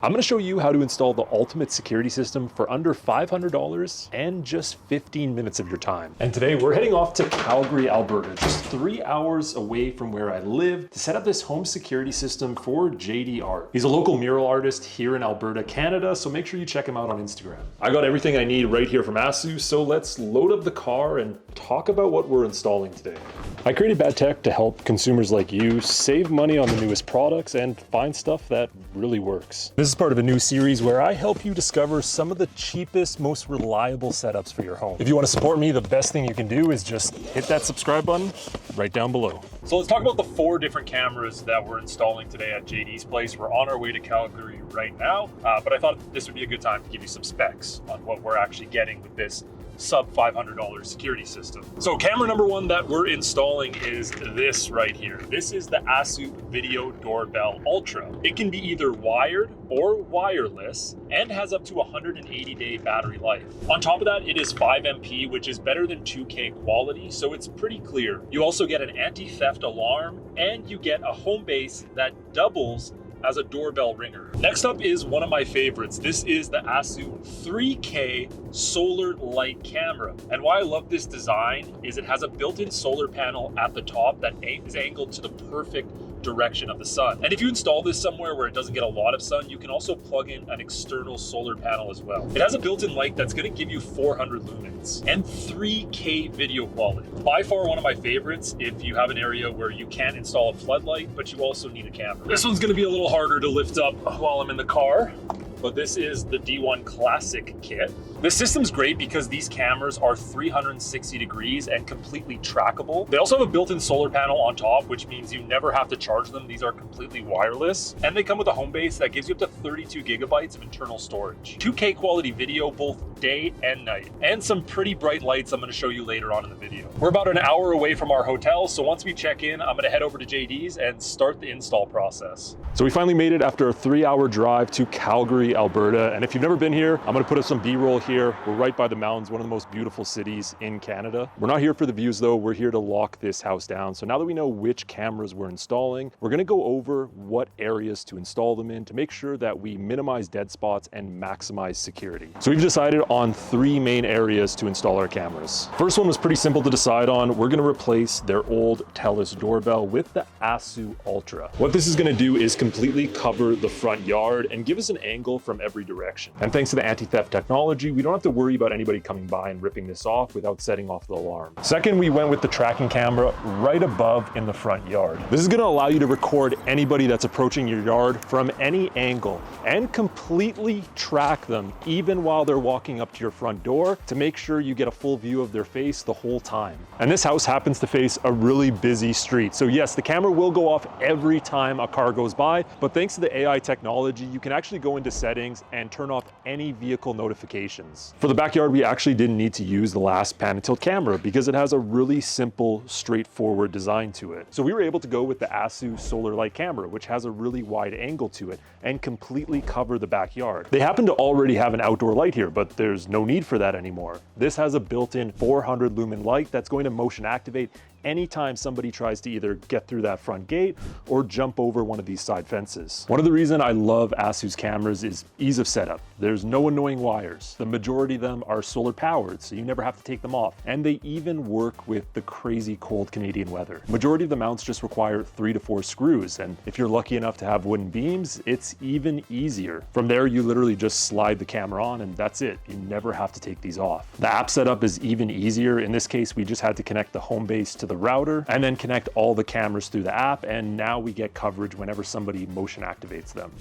I'm going to show you how to install the ultimate security system for under $500 and just 15 minutes of your time. And today we're heading off to Calgary, Alberta, just 3 hours away from where I live to set up this home security system for JD Art. He's a local mural artist here in Alberta, Canada, so make sure you check him out on Instagram. I got everything I need right here from aosu, so let's load up the car and talk about what we're installing today. I created bad tech to help consumers like you save money on the newest products and find stuff that really works. This is part of a new series where I help you discover some of the cheapest, most reliable setups for your home. If you want to support me, the best thing you can do is just hit that subscribe button right down below. So let's talk about the 4 different cameras that we're installing today at JD's place. We're on our way to Calgary right now, but I thought this would be a good time to give you some specs on what we're actually getting with this sub $500 security system. So camera number 1 that we're installing is this right here. This is the aosu Video Doorbell Ultra. It can be either wired or wireless and has up to 180-day battery life. On top of that, it is 5MP, which is better than 2K quality, so it's pretty clear. You also get an anti-theft alarm and you get a home base that doubles as a doorbell ringer. Next up is one of my favorites. This is the aosu 3K solar light camera. And why I love this design is it has a built-in solar panel at the top that is angled to the perfect direction of the sun. And if you install this somewhere where it doesn't get a lot of sun, you can also plug in an external solar panel as well. It has a built-in light that's going to give you 400 lumens and 3K video quality. By far one of my favorites if you have an area where you can't install a floodlight, but you also need a camera. This one's going to be a little harder to lift up while I'm in the car, but this is the D1 Classic kit. This system's great because these cameras are 360 degrees and completely trackable. They also have a built-in solar panel on top, which means you never have to charge them. These are completely wireless, and they come with a home base that gives you up to 32 gigabytes of internal storage. 2K quality video both day and night, and some pretty bright lights I'm going to show you later on in the video. We're about an hour away from our hotel, so once we check in, I'm going to head over to JD's and start the install process. So we finally made it after a 3-hour drive to Calgary, Alberta, and if you've never been here, I'm going to put up some B-roll here. We're right by the mountains, one of the most beautiful cities in Canada. We're not here for the views though, we're here to lock this house down. So now that we know which cameras we're installing, we're going to go over what areas to install them in to make sure that we minimize dead spots and maximize security. So we've decided on 3 main areas to install our cameras. First one was pretty simple to decide on. We're going to replace their old TELUS doorbell with the aosu Ultra. What this is going to do is completely cover the front yard and give us an angle from every direction. And thanks to the anti-theft technology, we don't have to worry about anybody coming by and ripping this off without setting off the alarm. Second, we went with the tracking camera right above in the front yard. This is going to allow you to record anybody that's approaching your yard from any angle and completely track them even while they're walking up to your front door to make sure you get a full view of their face the whole time. And this house happens to face a really busy street. So yes, the camera will go off every time a car goes by, but thanks to the AI technology, you can actually go into settings and turn off any vehicle notifications. For the backyard, we actually didn't need to use the last pan and tilt camera because it has a really simple, straightforward design to it. So we were able to go with the aosu solar light camera, which has a really wide angle to it and completely cover the backyard. They happen to already have an outdoor light here, but there's no need for that anymore. This has a built-in 400 lumen light that's going to motion activate anytime somebody tries to either get through that front gate or jump over one of these side fences. One of the reasons I love aosu's cameras is ease of setup. There's no annoying wires. The majority of them are solar powered, so you never have to take them off. And they even work with the crazy cold Canadian weather. Majority of the mounts just require 3 to 4 screws, and if you're lucky enough to have wooden beams, it's even easier. From there, you literally just slide the camera on and that's it. You never have to take these off. The app setup is even easier. In this case, we just had to connect the home base to the router and then connect all the cameras through the app, and now we get coverage whenever somebody motion activates them.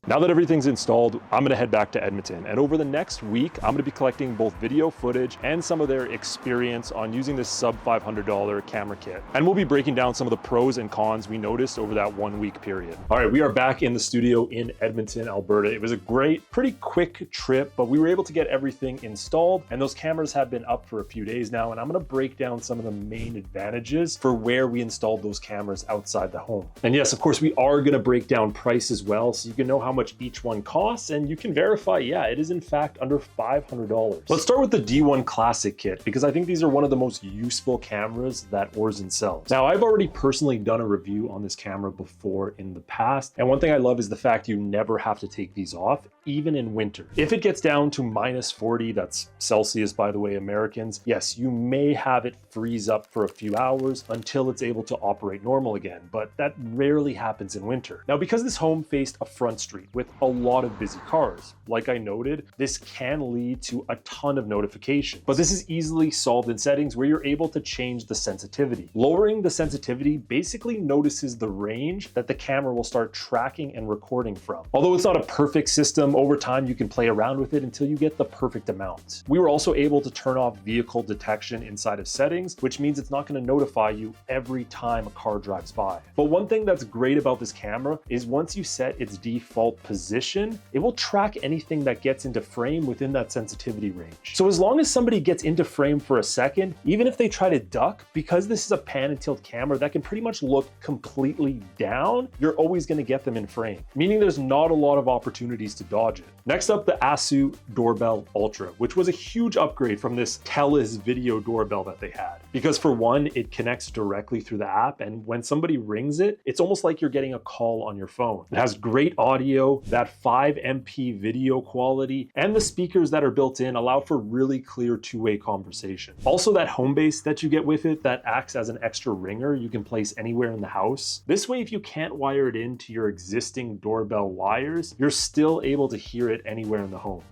Now that everything's installed, I'm gonna head back to Edmonton. And over the next week, I'm gonna be collecting both video footage and some of their experience on using this sub $500 camera kit. And we'll be breaking down some of the pros and cons we noticed over that 1 week period. All right, we are back in the studio in Edmonton, Alberta. It was a great, pretty quick trip, but we were able to get everything installed, and those cameras have been up for a few days now, and I'm gonna break down some of the main advantages for where we installed those cameras outside the home. And yes, of course, we are gonna break down price as well, so you can know how much each one costs, and you can verify, yeah, it is in fact under $500. Let's start with the D1 Classic kit, because I think these are one of the most useful cameras that Orzen sells. Now, I've already personally done a review on this camera before in the past, and one thing I love is the fact you never have to take these off, even in winter. If it gets down to -40, that's Celsius, by the way, Americans, yes, you may have it freeze up for a few hours until it's able to operate normal again, but that rarely happens in winter. Now, because this home faced a front street with a lot of busy cars, like I noted, this can lead to a ton of notifications, but this is easily solved in settings where you're able to change the sensitivity. Lowering the sensitivity basically notices the range that the camera will start tracking and recording from. Although it's not a perfect system, over time you can play around with it until you get the perfect amount. We were also able to turn off vehicle detection inside of settings, which means it's not going to notify you every time a car drives by. But one thing that's great about this camera is once you set its default position, it will track anything that gets into frame within that sensitivity range. So as long as somebody gets into frame for a second, even if they try to duck, because this is a pan and tilt camera that can pretty much look completely down, you're always going to get them in frame, meaning there's not a lot of opportunities to dodge it. Next up, the aosu Doorbell Ultra, which was a huge upgrade from this Telus video doorbell that they had. Because for one, it connects directly through the app, and when somebody rings it, it's almost like you're getting a call on your phone. It has great audio, that 5 MP video quality, and the speakers that are built in allow for really clear two-way conversation. Also, that home base that you get with it that acts as an extra ringer you can place anywhere in the house. This way, if you can't wire it into your existing doorbell wires, you're still able to hear it anywhere in the home.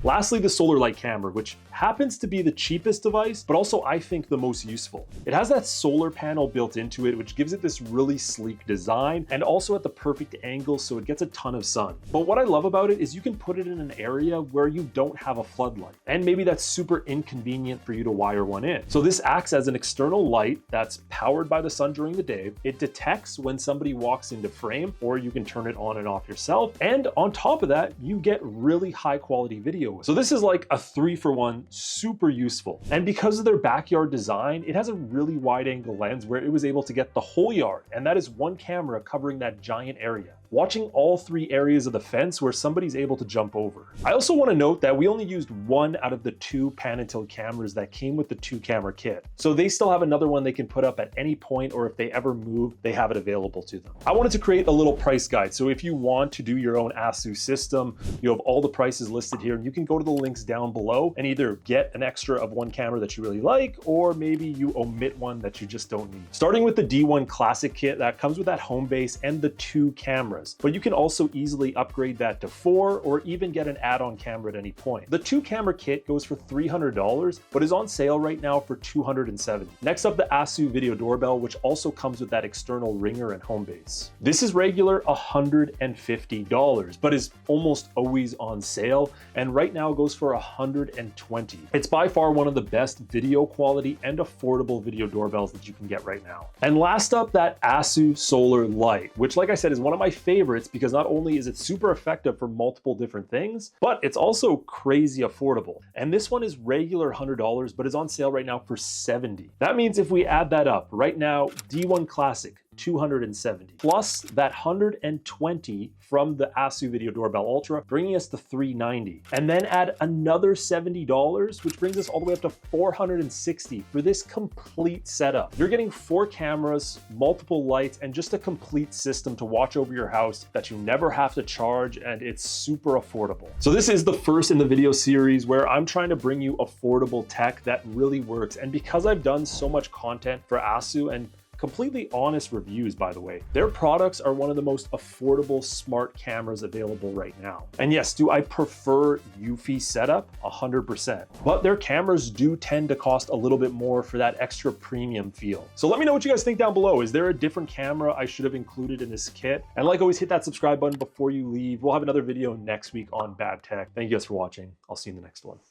Lastly, the solar light camera, which happens to be the cheapest device, but also I think the most useful. It has that solar panel built into it, which gives it this really sleek design and also at the perfect angle so it gets a ton of sun. But what I love about it is you can put it in an area where you don't have a floodlight, and maybe that's super inconvenient for you to wire one in. So this acts as an external light that's powered by the sun during the day. It detects when somebody walks into frame, or you can turn it on and off yourself. And on top of that, you get really high quality video. So this is like a 3-for-1, super useful. And because of their backyard design, it has a really wide angle lens where it was able to get the whole yard, and that is one camera covering that giant area, watching all 3 areas of the fence where somebody's able to jump over. I also want to note that we only used 1 out of the 2 pan and tilt cameras that came with the 2-camera kit. So they still have another one they can put up at any point, or if they ever move, they have it available to them. I wanted to create a little price guide. So if you want to do your own aosu system, you have all the prices listed here, and you can go to the links down below and either get an extra of one camera that you really like, or maybe you omit one that you just don't need. Starting with the D1 Classic kit that comes with that home base and the 2 cameras, but you can also easily upgrade that to 4 or even get an add-on camera at any point. The 2-camera kit goes for $300, but is on sale right now for $270. Next up, the aosu video doorbell, which also comes with that external ringer and home base. This is regular $150, but is almost always on sale, and right now goes for $120. It's by far one of the best video quality and affordable video doorbells that you can get right now. And last up, that aosu solar light, which, like I said, is one of my favorites because not only is it super effective for multiple different things, but it's also crazy affordable. And this one is regular $100, but is on sale right now for $70. That means if we add that up right now, D1 Classic, $270, plus that $120 from the aosu Video Doorbell Ultra, bringing us to $390. And then add another $70, which brings us all the way up to $460 for this complete setup. You're getting 4 cameras, multiple lights, and just a complete system to watch over your house that you never have to charge, and it's super affordable. So this is the first in the video series where I'm trying to bring you affordable tech that really works. And because I've done so much content for aosu and Completely honest reviews, by the way. Their products are one of the most affordable smart cameras available right now. And yes, do I prefer Eufy setup? 100%. But their cameras do tend to cost a little bit more for that extra premium feel. So let me know what you guys think down below. Is there a different camera I should have included in this kit? And like always, hit that subscribe button before you leave. We'll have another video next week on bad tech. Thank you guys for watching. I'll see you in the next one.